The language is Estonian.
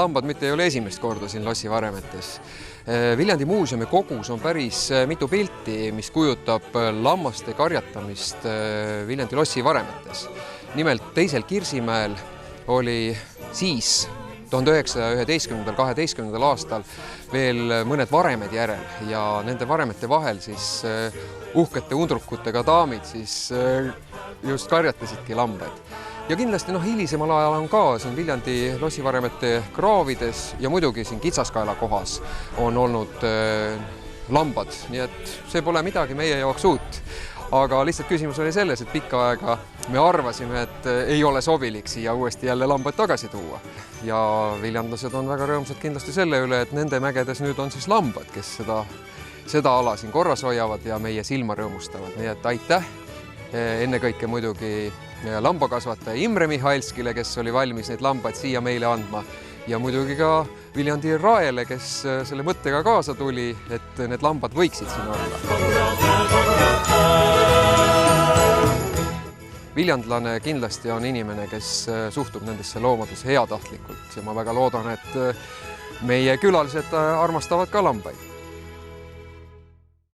lambad mitte ei ole esimest korda siin Lossi Varemetes. Viljandi muuseumi kogus on päris mitu pilti, mis kujutab lammaste karjatamist Viljandi Lossi Varemetes. Nimelt teisel Kirsimäel oli siis 1911-12. aastal veel mõned varemed järel ja nende varemete vahel siis uhkete undrukutega daamid siis just karjatasidki lambaid. Ja kindlasti hilisemal ajal on ka siin Viljandi Lossi Varemete kraavides ja muidugi siin Kitsaskaela kohas on olnud lambad, nii et see pole midagi meie jaoks uut. Aga lihtsalt küsimus oli selles, et pikka aega me arvasime, et ei ole sobilik siia uuesti jälle lambaid tagasi tuua. Ja viljandlased on väga rõõmsad kindlasti selle üle, et nende mägedes nüüd on siis lambad, kes seda ala siin korras hoiavad ja meie silma rõõmustavad. Nii et aitäh ennekõike muidugi lambakasvataja Imre Mihhailskile, kes oli valmis neid lambaid siia meile andma ja muidugi ka Viljandi Raele, kes selle mõttega kaasa tuli, et need lambad võiksid siin olla. Viljandlane kindlasti on inimene, kes suhtub nendesse loomadesse heatahtlikult ja ma väga loodan, et meie külalised armastavad ka lambaid.